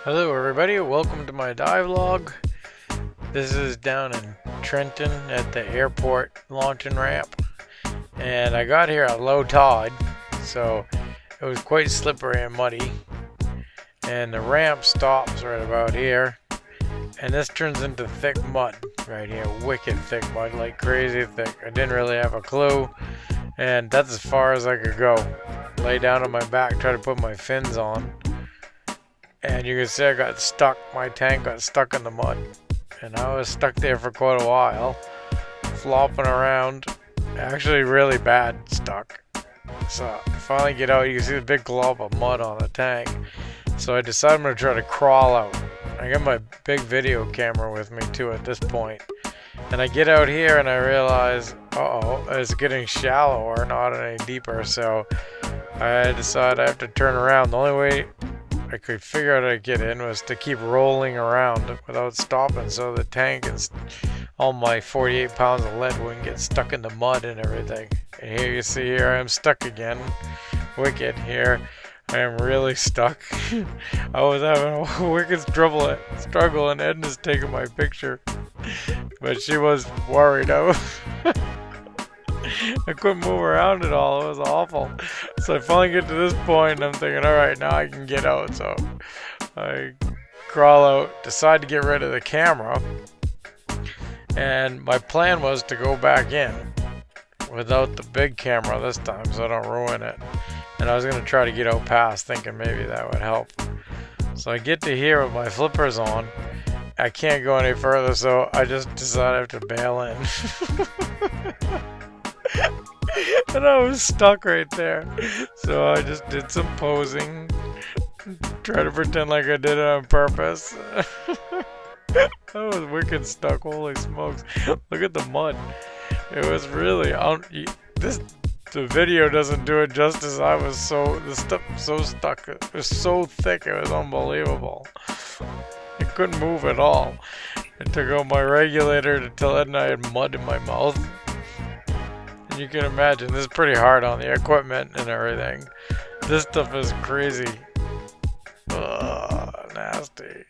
Hello everybody, welcome to my dive log. This is down in Trenton at the airport launching ramp. And I got here at low tide, so it was quite slippery and muddy. And the ramp stops right about here. And this turns into thick mud right here, wicked thick mud, like crazy thick. I didn't really have a clue, and that's as far as I could go. Lay down on my back, try to put my fins on. And you can see I got stuck, my tank got stuck in the mud. And I was stuck there for quite a while, flopping around, actually really bad stuck. So I finally get out, you can see the big glob of mud on the tank. So I decided I'm going to try to crawl out. I got my big video camera with me too at this point. And I get out here and I realize, it's getting shallower, not any deeper. So I decide I have to turn around. The only way I could figure out how to get in was to keep rolling around without stopping, so the tank and all my 48 pounds of lead wouldn't get stuck in the mud and everything. And here you see, here I am stuck again. Wicked. Here I am really stuck. I was having a wicked struggle, and Edna's taking my picture, but she was worried. I couldn't move around at all. It was awful. So I finally get to this point and I'm thinking, alright, now I can get out. So I crawl out, decide to get rid of the camera. And my plan was to go back in without the big camera this time so I don't ruin it. And I was going to try to get out past, thinking maybe that would help. So I get to here with my flippers on. I can't go any further, so I just decided I have to bail in. And I was stuck right there. So I just did some posing. Try to pretend like I did it on purpose. I was wicked stuck, holy smokes. Look at the mud. It was really, the video doesn't do it justice. The stuff so stuck. It was so thick, it was unbelievable. I couldn't move at all. I took out my regulator to tell Edna I had mud in my mouth. You can imagine, this is pretty hard on the equipment and everything. This stuff is crazy. Ugh, nasty.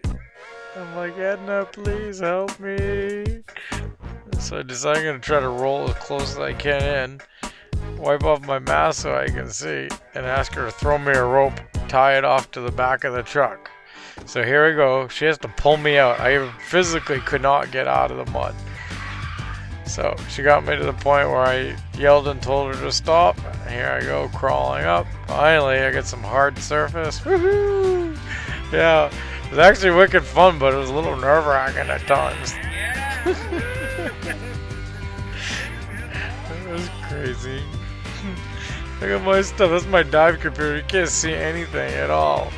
I'm like, Edna, please help me. So I decide I'm going to try to roll as close as I can in, wipe off my mask so I can see, and ask her to throw me a rope, tie it off to the back of the truck. So here we go. She has to pull me out. I physically could not get out of the mud. So she got me to the point where I yelled and told her to stop. And here I go crawling up. Finally, I get some hard surface. Woohoo! Yeah, it was actually wicked fun, but it was a little nerve-wracking at times. It was crazy. Look at my stuff. That's my dive computer. You can't see anything at all.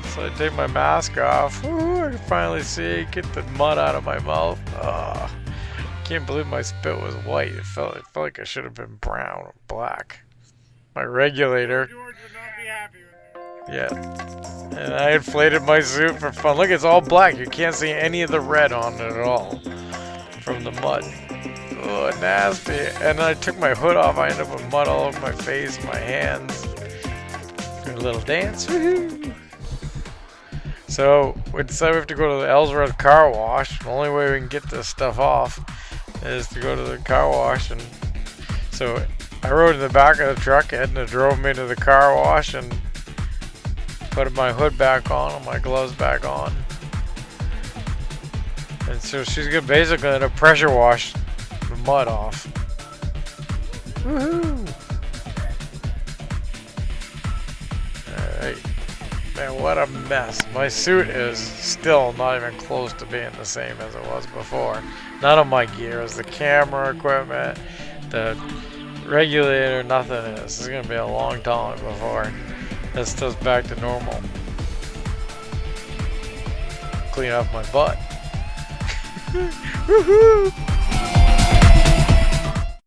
So I take my mask off. Woo, I can finally see. Get the mud out of my mouth. I can't believe my spit was white. It felt like it should have been brown or black. My regulator. George would not be happy with me. Yeah. And I inflated my suit for fun. Look, it's all black. You can't see any of the red on it at all from the mud. Oh, nasty. And then I took my hood off. I ended up with mud all over my face, my hands. Good little dance. Woohoo! So we decided we have to go to the Ellsworth car wash. The only way we can get this stuff off is to go to the car wash. And so I rode in the back of the truck. Edna drove me to the car wash and put my hood back on and my gloves back on. And so she's gonna basically pressure wash the mud off. Woohoo! Alright. Man, what a mess. My suit is still not even close to being the same as it was before. None of my gear is. The camera equipment, the regulator, nothing is. This is going to be a long time before this stuff's back to normal. Clean off my butt. Woohoo!